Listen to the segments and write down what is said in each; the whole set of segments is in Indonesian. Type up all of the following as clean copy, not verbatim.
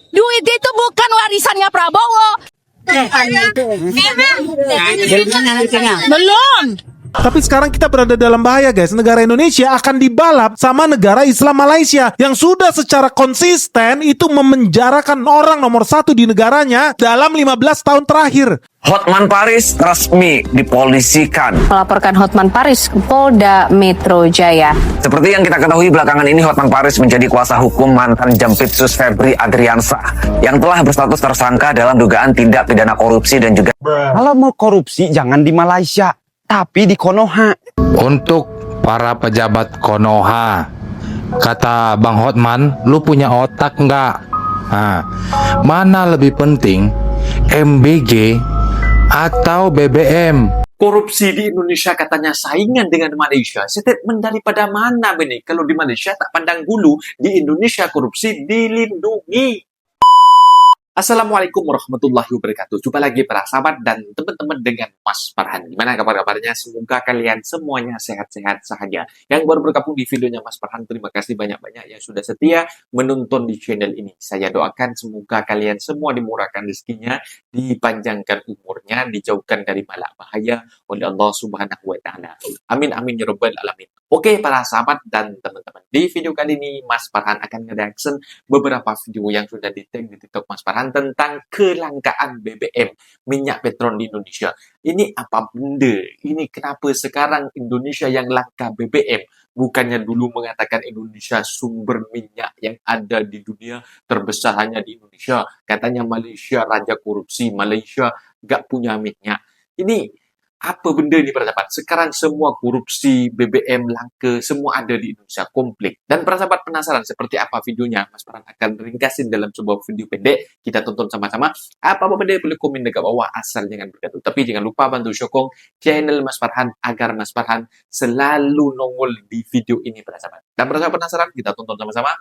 Duit itu bukan warisannya Prabowo. Belum. Tapi sekarang kita berada dalam bahaya guys. Negara Indonesia akan dibalap sama negara Islam Malaysia yang sudah secara konsisten itu memenjarakan orang nomor 1 di negaranya dalam 15 tahun terakhir. Hotman Paris resmi dipolisikan. Melaporkan Hotman Paris ke Polda Metro Jaya. Seperti yang kita ketahui belakangan ini, Hotman Paris menjadi kuasa hukum mantan Jampitsus Febri Adriansah yang telah berstatus tersangka dalam dugaan tindak pidana korupsi dan juga Kalau mau korupsi jangan di Malaysia, tapi di Konoha. Untuk para pejabat Konoha, kata Bang Hotman, lu punya otak nggak? Nah, mana lebih penting, MBG atau BBM? Korupsi di Indonesia katanya saingan dengan Malaysia. Statement daripada mana ini? Kalau di Malaysia tak pandang bulu, di Indonesia korupsi dilindungi. Assalamualaikum warahmatullahi wabarakatuh. Jumpa lagi para sahabat dan teman-teman dengan Mas Farhan. Gimana kabar-kabarnya? Semoga kalian semuanya sehat-sehat saja. Yang baru bergabung di videonya Mas Farhan, terima kasih banyak-banyak yang sudah setia menonton di channel ini. Saya doakan semoga kalian semua dimurahkan rezekinya, dipanjangkan umurnya, dijauhkan dari malak bahaya oleh Allah Subhanahu wa Ta'ala. Amin amin ya rabbal alamin. Oke para sahabat dan teman-teman, di video kali ini Mas Farhan akan nge-reaction beberapa video yang sudah di-tag di TikTok Mas Farhan tentang kelangkaan BBM, minyak petrol di Indonesia. Ini apa benda? Ini kenapa sekarang Indonesia yang langka BBM? Bukannya dulu mengatakan Indonesia sumber minyak yang ada di dunia terbesar hanya di Indonesia. Katanya Malaysia raja korupsi, Malaysia gak punya minyak. Ini apa benda ini para sahabat? Sekarang semua korupsi, BBM, langka, semua ada di Indonesia, komplit. Dan para sahabat penasaran seperti apa videonya? Mas Farhan akan ringkasin dalam sebuah video pendek. Kita tonton sama-sama. Apa benda boleh komen dekat bawah, asal jangan bergaduh. Tapi jangan lupa bantu sokong channel Mas Farhan agar Mas Farhan selalu nongol di video ini para sahabat. Dan para sahabat penasaran, kita tonton sama-sama.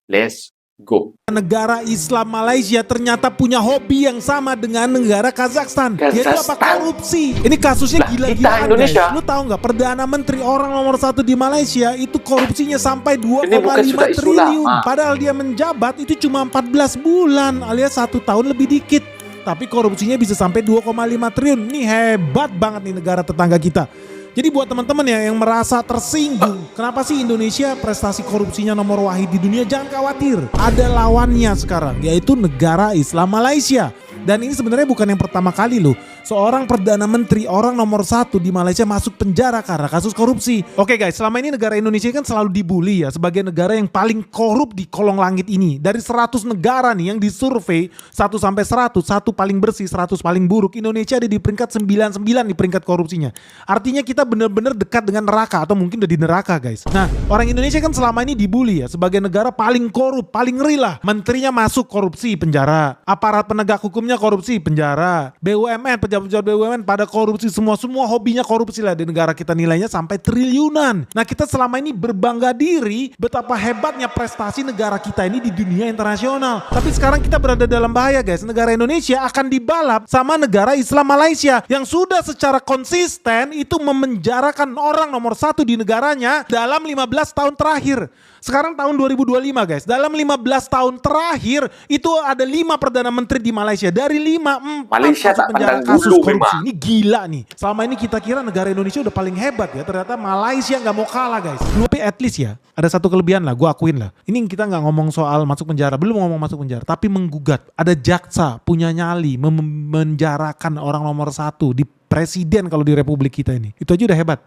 Let's go. Negara Islam Malaysia ternyata punya hobi yang sama dengan negara Kazakhstan, yaitu apa? Korupsi. Ini kasusnya gila-gilaan Indonesia. guys. Lu tahu nggak, Perdana Menteri orang nomor 1 di Malaysia itu korupsinya sampai 2,5 triliun. Padahal dia menjabat itu cuma 14 bulan alias 1 tahun lebih dikit. Tapi korupsinya bisa sampai 2,5 triliun. Ini hebat banget nih negara tetangga kita. Jadi buat teman-teman ya yang merasa tersinggung, kenapa sih Indonesia prestasi korupsinya nomor wahid di dunia? Jangan khawatir, ada lawannya sekarang, yaitu negara Islam Malaysia. Dan ini sebenarnya bukan yang pertama kali loh, seorang Perdana Menteri orang nomor 1 di Malaysia masuk penjara karena kasus korupsi. Oke guys, selama ini negara Indonesia kan selalu dibully ya sebagai negara yang paling korup di kolong langit ini. Dari 100 negara nih yang disurvei 1 sampai 100, 1 paling bersih, 100 paling buruk, Indonesia ada di peringkat 99 di peringkat korupsinya. Artinya kita benar-benar dekat dengan neraka atau mungkin udah di neraka guys. Nah, orang Indonesia kan selama ini dibully ya sebagai negara paling korup, paling ngeri lah. Menterinya masuk korupsi, penjara. Aparat penegak hukumnya korupsi, penjara. BUMN, pejabat-pejabat BUMN pada korupsi, semua hobinya korupsi lah di negara kita, nilainya sampai triliunan. Nah, kita selama ini berbangga diri betapa hebatnya prestasi negara kita ini di dunia internasional. Tapi sekarang kita berada dalam bahaya guys. Negara Indonesia akan dibalap sama negara Islam Malaysia yang sudah secara konsisten itu memenjarakan orang nomor 1 di negaranya dalam 15 tahun terakhir. Sekarang tahun 2025 guys. Dalam 15 tahun terakhir itu ada 5 Perdana Menteri di Malaysia. Dari 5, 4 Malaysia tak pandang kasus bulu korupsi. memang. Ini gila nih. Selama ini kita kira negara Indonesia udah paling hebat ya. Ternyata Malaysia gak mau kalah guys. Tapi at least ya ada satu kelebihan lah, gue akuin lah. Ini kita gak ngomong soal masuk penjara, belum ngomong masuk penjara, tapi menggugat. Ada jaksa punya nyali memenjarakan orang nomor 1 di presiden kalau di republik kita ini. Itu aja udah hebat.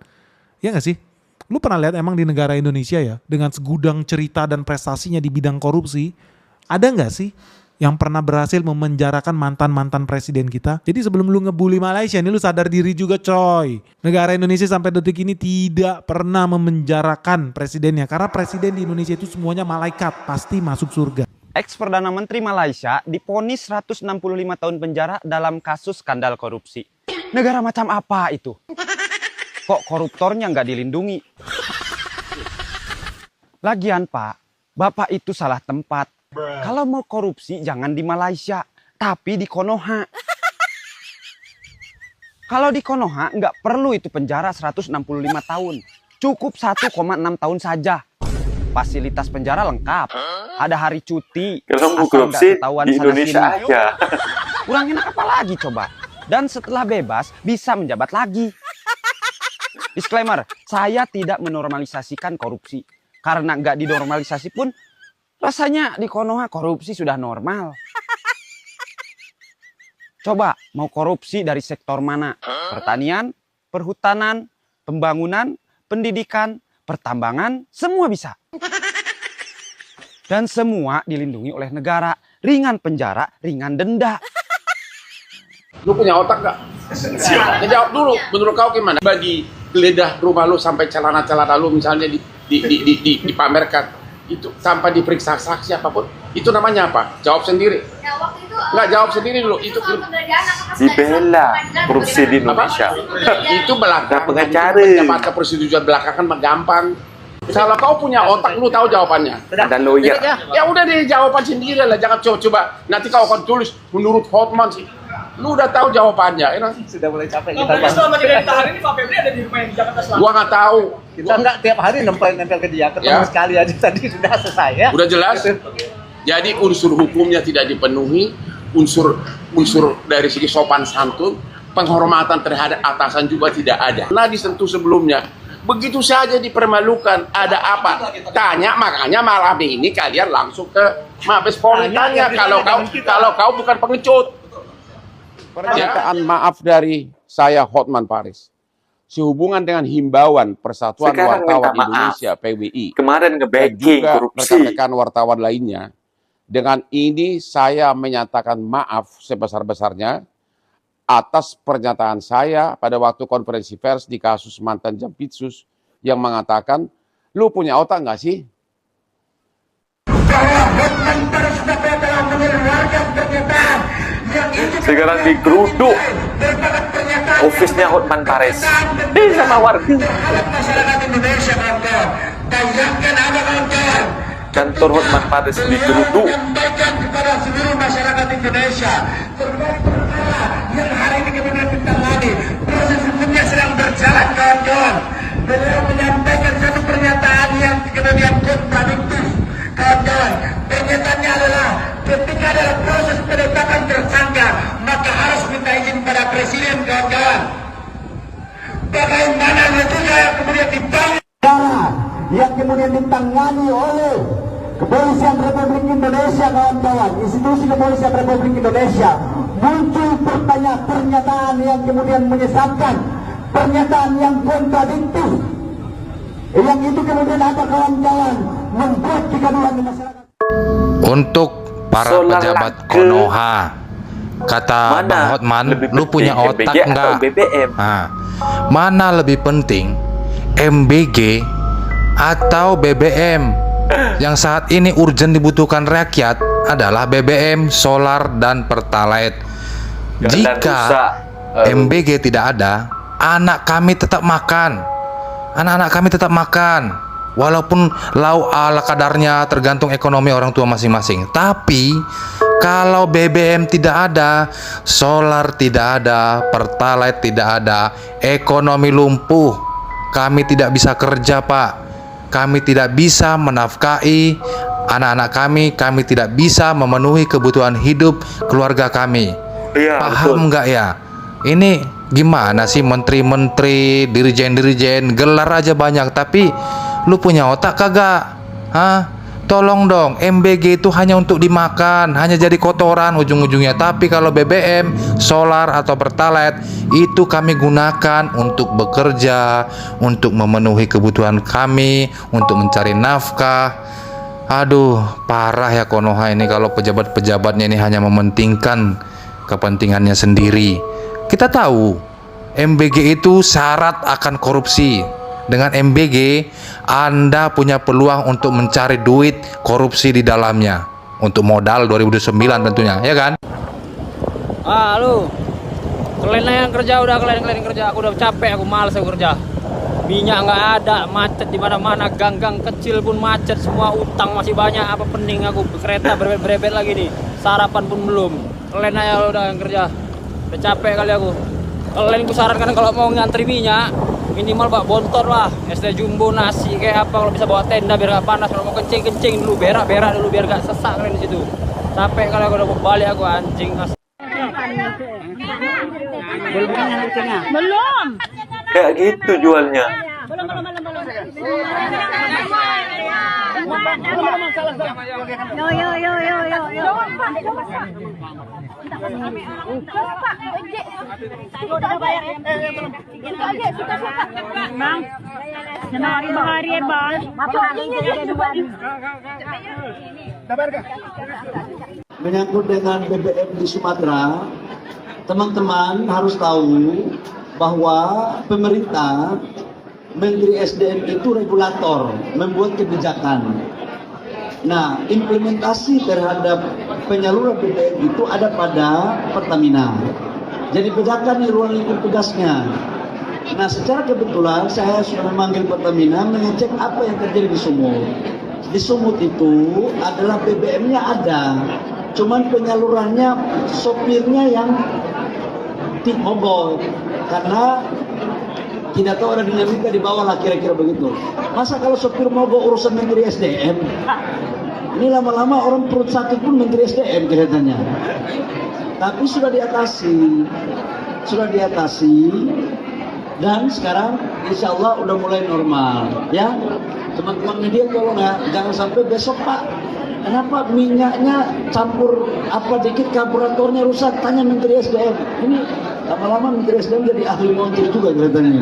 Ya gak sih? Lu pernah lihat emang di negara Indonesia ya, dengan segudang cerita dan prestasinya di bidang korupsi, ada nggak sih yang pernah berhasil memenjarakan mantan-mantan presiden kita? Jadi sebelum lu ngebully Malaysia, ini lu sadar diri juga coy. Negara Indonesia sampai detik ini tidak pernah memenjarakan presidennya, karena presiden di Indonesia itu semuanya malaikat, pasti masuk surga. Ex-Perdana Menteri Malaysia diponis 165 tahun penjara dalam kasus skandal korupsi. Negara macam apa itu? Kok koruptornya nggak dilindungi? Lagian Pak, Bapak itu salah tempat. Kalau mau korupsi jangan di Malaysia, tapi di Konoha. Kalau di Konoha nggak perlu itu penjara 165 tahun. Cukup 1,6 tahun saja. Fasilitas penjara lengkap. Ada hari cuti. Kalau mau asal nggak korupsi ketahuan di sana Indonesia sini. aja. Kurang enak apa lagi coba? Dan setelah bebas bisa menjabat lagi. Disclaimer, saya tidak menormalisasikan korupsi. Karena nggak dinormalisasi pun rasanya di Konoha korupsi sudah normal. Coba mau korupsi dari sektor mana? Pertanian, perhutanan, pembangunan, pendidikan, pertambangan, semua bisa. Dan semua dilindungi oleh negara. Ringan penjara, ringan denda. Lu punya otak gak? Siap. Jawab dulu, menurut kau gimana? Bagi geledah rumah lu sampai celana-celana lu misalnya dipamerkan, itu tanpa diperiksa saksi apapun, itu namanya apa? Jawab sendiri. Ya, waktu itu, Nggak, jawab sendiri dulu. Itu Dibela korupsi di Indonesia. itu belakang. pengacara. Mendapat persetujuan belakangan mah gampang. Kalau kau punya otak, lu tahu jawabannya. Ada lawyer. Ya udah deh, jawaban sendiri lah. Jangan coba-coba. Nanti kau akan tulis menurut Hotman sih. Lu udah tahu jawabannya. Sudah mulai capek kita. selama kita ditahan ini Pak Febri ada di rumah yang di Jakarta Selatan. Gua nggak tahu. Kita enggak tiap hari nempel ke dia. Ketemu Ya. sekali aja tadi sudah selesai ya. Udah jelas? Jadi unsur hukumnya tidak dipenuhi, unsur dari segi sopan santun, penghormatan terhadap atasan juga tidak ada. Nah disentuh sebelumnya, begitu saja dipermalukan. Ada apa? Tanya, makanya malam ini kalian langsung ke Mabes Polri tanya kalau kau bukan pengecut. Pernyataan maaf dari saya Hotman Paris sehubungan dengan himbauan Persatuan Sekarang Wartawan minta maaf. Indonesia PWI Kemarin dan nge-backing juga korupsi. rekan-rekan wartawan lainnya. Dengan ini saya menyatakan maaf sebesar-besarnya atas pernyataan saya pada waktu konferensi pers di kasus mantan Jampitsus yang mengatakan, lu punya otak nggak sih? Sekarang digeruduk ofisnya Hotman Paris. Sama warga. Kantor Hotman Paris digeruduk. Kepada seluruh masyarakat Indonesia, yang hari ini kemudian ditangani, proses hukumnya sedang berjalan, kawan-kawan. Beliau menyampaikan satu pernyataan yang kemudian kontradiktif, kawan-kawan. Pernyataannya adalah ketika ada proses penetapan tersangka, maka harus minta izin pada presiden, kawan-kawan. Bagaimana juga yang kemudian dibangun yang kemudian ditangani oleh Kepolisian Republik Indonesia, kawan-kawan, institusi Kepolisian Republik Indonesia, muncul pernyataan yang kemudian menyesatkan, pernyataan yang kontradiktif, yang itu kemudian ada, kawan-kawan, membuat kegaduhan di masyarakat. Untuk para Solar pejabat lage. Konoha, kata Mana Bang Hotman, lebih lu punya penting, otak MBG atau enggak? BBM? Nah, mana lebih penting, MBG atau BBM? Yang saat ini urgent dibutuhkan rakyat adalah BBM, solar, dan pertalite. Jika MBG tidak ada, anak kami tetap makan. Anak-anak kami tetap makan. Walaupun lauk ala kadarnya, tergantung ekonomi orang tua masing-masing. Tapi kalau BBM tidak ada, solar tidak ada, pertalite tidak ada, ekonomi lumpuh. Kami tidak bisa kerja, Pak. Kami tidak bisa menafkahi anak-anak kami tidak bisa memenuhi kebutuhan hidup keluarga kami. Iya, Paham nggak ya? Ini gimana sih menteri-menteri, dirijen-dirijen, gelar aja banyak, tapi lu punya otak kagak? Hah? Tolong dong, MBG itu hanya untuk dimakan, hanya jadi kotoran ujung-ujungnya. Tapi kalau BBM, solar atau pertalite itu kami gunakan untuk bekerja, untuk memenuhi kebutuhan kami, untuk mencari nafkah. Aduh, parah ya Konoha ini kalau pejabat-pejabatnya ini hanya mementingkan kepentingannya sendiri. Kita tahu MBG itu syarat akan korupsi. Dengan MBG, Anda punya peluang untuk mencari duit korupsi di dalamnya. Untuk modal 2009 tentunya, ya kan? Lu kalian yang kerja, udah kalian kerja. Aku udah capek, aku malas aku kerja. Minyak nggak ada, macet di mana-mana, gang-gang kecil pun macet, semua utang masih banyak. Apa pening aku kereta berebet-berebet lagi nih, sarapan pun belum. Kalian aja udah yang kerja, udah capek kali aku. Kalian ku sarankan kalau mau ngantri minyak, minimal bawa bontor lah, SD jumbo nasi kayak apa, kalau bisa bawa tenda biar gak panas, kalau mau kencing dulu, berak dulu biar gak sesak kalian di situ. Capek kalau aku udah mau balik aku anjing. Belum. Kayak gitu jualnya. Menyangkut dengan BBM di Sumatera, teman-teman harus tahu bahwa pemerintah, Menteri SDM itu regulator, membuat kebijakan. Nah, implementasi terhadap penyaluran BBM itu ada pada Pertamina. Jadi bedakan di ruang lingkup tugasnya. Nah, secara kebetulan saya sudah memanggil Pertamina mengecek apa yang terjadi di Sumut. Di Sumut itu adalah BBM-nya ada, cuman penyalurannya sopirnya yang mogok karena tidak tahu ada dinamika di bawah lah, kira-kira begitu. Masa kalau sopir mogok urusan Menteri SDM? Ini lama-lama orang perut sakit pun Menteri SDM kelihatannya. Tapi sudah diatasi, dan sekarang insya Allah udah mulai normal. Ya, teman-teman media tolong ya, jangan sampai besok Pak, kenapa minyaknya campur apa dikit karburatornya rusak, tanya Menteri SDM. Ini lama-lama Menteri SDM jadi ahli montir juga kelihatannya.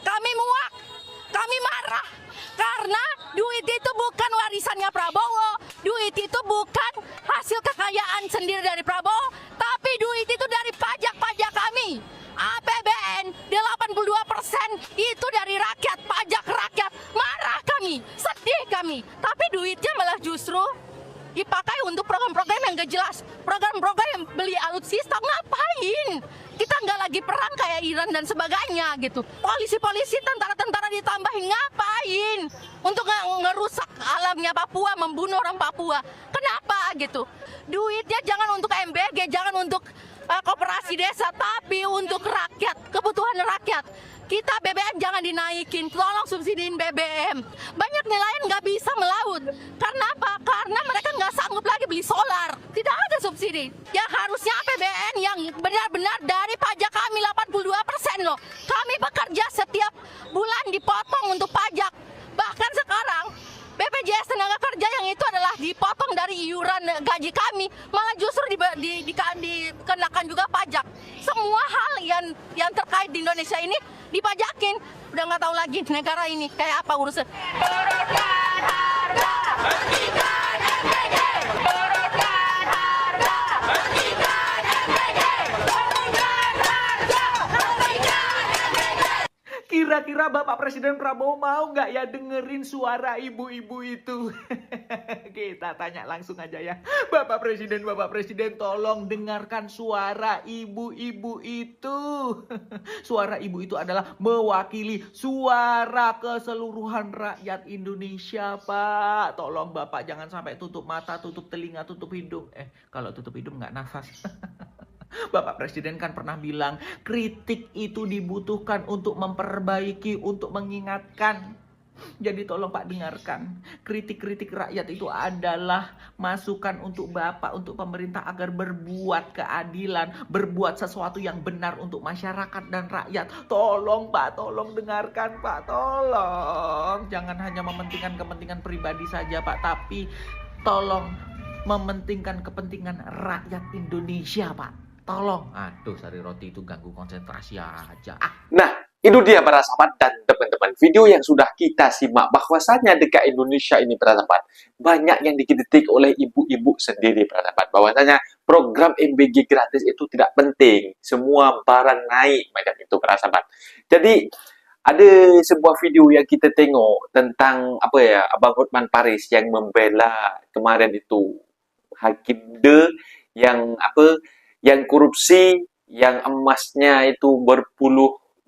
Kami muak, kami marah karena duit itu bukan warisannya Prabowo, duit itu bukan hasil kekayaan sendiri dari Prabowo, tapi duit itu dari pajak-pajak kami. APBN 82% itu dari rakyat, pajak rakyat. Marah kami, sedih kami, tapi duitnya malah justru dipakai untuk program-program yang gak jelas, program-program yang beli alutsista. Ngapain? Kita nggak lagi perang kayak Iran dan sebagainya gitu. Polisi-polisi, tentara-tentara ditambahin, ngapain? Untuk ngerusak alamnya Papua, membunuh orang Papua. Kenapa gitu? Duitnya jangan untuk MBG, jangan untuk koperasi desa, tapi untuk rakyat, kebutuhan rakyat. Kita BBM jangan dinaikin, tolong subsidiin BBM. Banyak nelayan nggak bisa melaut. Karena apa? Karena mereka nggak sanggup lagi beli solar. Tidak ada subsidi. Yang harusnya APBN yang benar-benar dari pajak kami 82% loh. Kami bekerja setiap bulan dipotong untuk pajak. Bahkan sekarang BPJS tenaga kerja yang itu adalah dipotong dari iuran gaji kami, malah justru dikenakan juga pajak. Semua hal yang terkait di Indonesia ini dipajakin. Udah nggak tahu lagi negara ini kayak apa urusan. Turunkan harga, hentikan MBG. Turunkan harga, hentikan MBG. Turunkan harga, hentikan MBG. Kira-kira Bapak Presiden Prabowo mau nggak ya dengerin suara ibu-ibu itu? Kita tanya langsung aja ya. Bapak Presiden, tolong dengarkan suara ibu-ibu itu. Suara ibu itu adalah mewakili suara keseluruhan rakyat Indonesia, Pak. Tolong Bapak jangan sampai tutup mata, tutup telinga, tutup hidung. Kalau tutup hidung nggak nafas. Bapak Presiden kan pernah bilang kritik itu dibutuhkan untuk memperbaiki, untuk mengingatkan. Jadi tolong Pak dengarkan, kritik-kritik rakyat itu adalah masukan untuk Bapak, untuk pemerintah agar berbuat keadilan, berbuat sesuatu yang benar untuk masyarakat dan rakyat. Tolong Pak, tolong dengarkan Pak, tolong. Jangan hanya mementingkan kepentingan pribadi saja Pak, tapi tolong mementingkan kepentingan rakyat Indonesia Pak. Tolong. Aduh, sari roti itu ganggu konsentrasi aja. Nah, itu dia para sahabat dan teman-teman. Video yang sudah kita simak bahwasanya dekat Indonesia ini para sahabat, banyak yang dikritik oleh ibu-ibu sendiri para sahabat. Bahwasanya program MBG gratis itu tidak penting. Semua barang naik macam itu para sahabat. Jadi ada sebuah video yang kita tengok tentang Abang Hotman Paris yang membela kemarin itu Hakim D yang korupsi, yang emasnya itu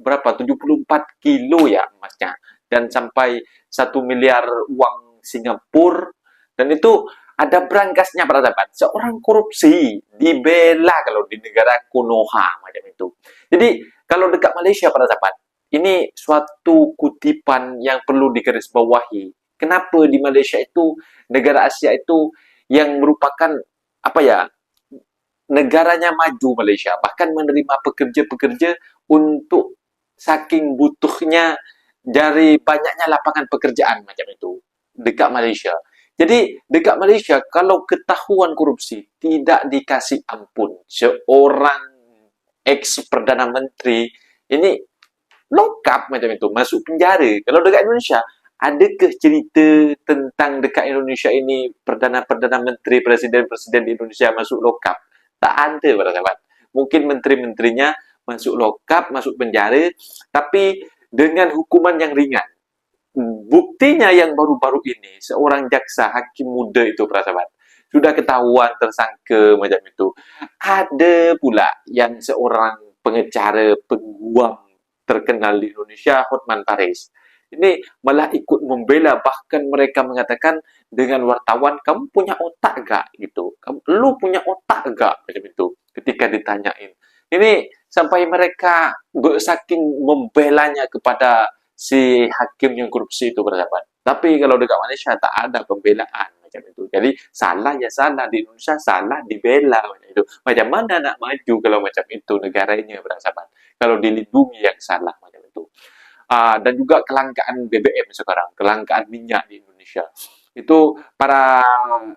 berapa 74 kilo ya emasnya, dan sampai 1 miliar uang Singapura, dan itu ada berangkasnya para sahabat. Seorang korupsi dibela kalau di negara Konoha macam itu. Jadi kalau dekat Malaysia para sahabat, ini suatu kutipan yang perlu digarisbawahi. Kenapa di Malaysia itu, negara Asia itu yang merupakan apa ya, negaranya maju Malaysia, bahkan menerima pekerja-pekerja untuk saking butuhnya dari banyaknya lapangan pekerjaan macam itu dekat Malaysia. Jadi dekat Malaysia kalau ketahuan korupsi tidak dikasih ampun. Seorang ex-Perdana Menteri ini lengkap macam itu, masuk penjara. Kalau dekat Indonesia, adakah cerita tentang dekat Indonesia ini Perdana Menteri, Presiden-Presiden di Indonesia masuk lokap? Tak ada, para sahabat. Mungkin menteri-menterinya masuk lokap, masuk penjara, tapi dengan hukuman yang ringan. Buktinya yang baru-baru ini, seorang jaksa hakim muda itu, para sahabat, sudah ketahuan tersangka macam itu. Ada pula yang seorang pengacara peguam terkenal di Indonesia, Hotman Paris. Ini malah ikut membela, bahkan mereka mengatakan dengan wartawan, kamu punya otak gak? Gitu. Lu punya otak gak? Macam itu. Ketika ditanyain. Ini sampai mereka saking membelanya kepada si hakim yang korupsi itu, bersahabat. Tapi kalau dekat Malaysia tak ada pembelaan macam itu. Jadi salah ya salah, di Indonesia salah dibela macam itu. Macam mana nak maju kalau macam itu negaranya, bersahabat? Kalau dilindungi yang salah macam itu. Dan juga kelangkaan BBM sekarang, kelangkaan minyak di Indonesia. Itu para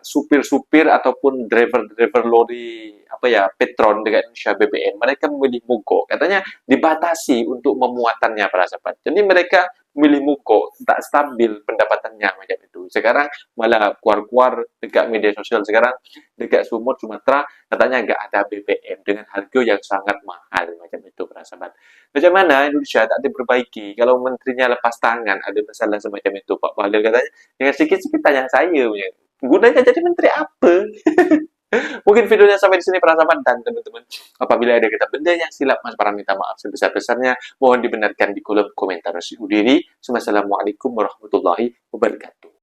supir-supir ataupun driver-driver lori Petron dekat Indonesia BBM, mereka memilih mogok. Katanya dibatasi untuk memuatannya, para sahabat. Jadi mereka memilih mogok, tak stabil pendapatannya macam itu. Sekarang malah keluar-keluar dekat media sosial sekarang, dekat Sumut, Sumatera, katanya nggak ada BBM dengan harga yang sangat mahal macam itu, para sahabat. Macam mana Indonesia tak diperbaiki? Kalau menterinya lepas tangan, ada masalah semacam itu, Pak Bahlil katanya, dengan sikit-sikit tanya saya punya, gunanya jadi menteri apa? Mungkin videonya sampai di sini, para sahabat, dan teman-teman, apabila ada kata benda yang silap, Mas Farhan minta maaf sebesar-besarnya. Mohon dibenarkan di kolom komentar. Assalamualaikum warahmatullahi wabarakatuh.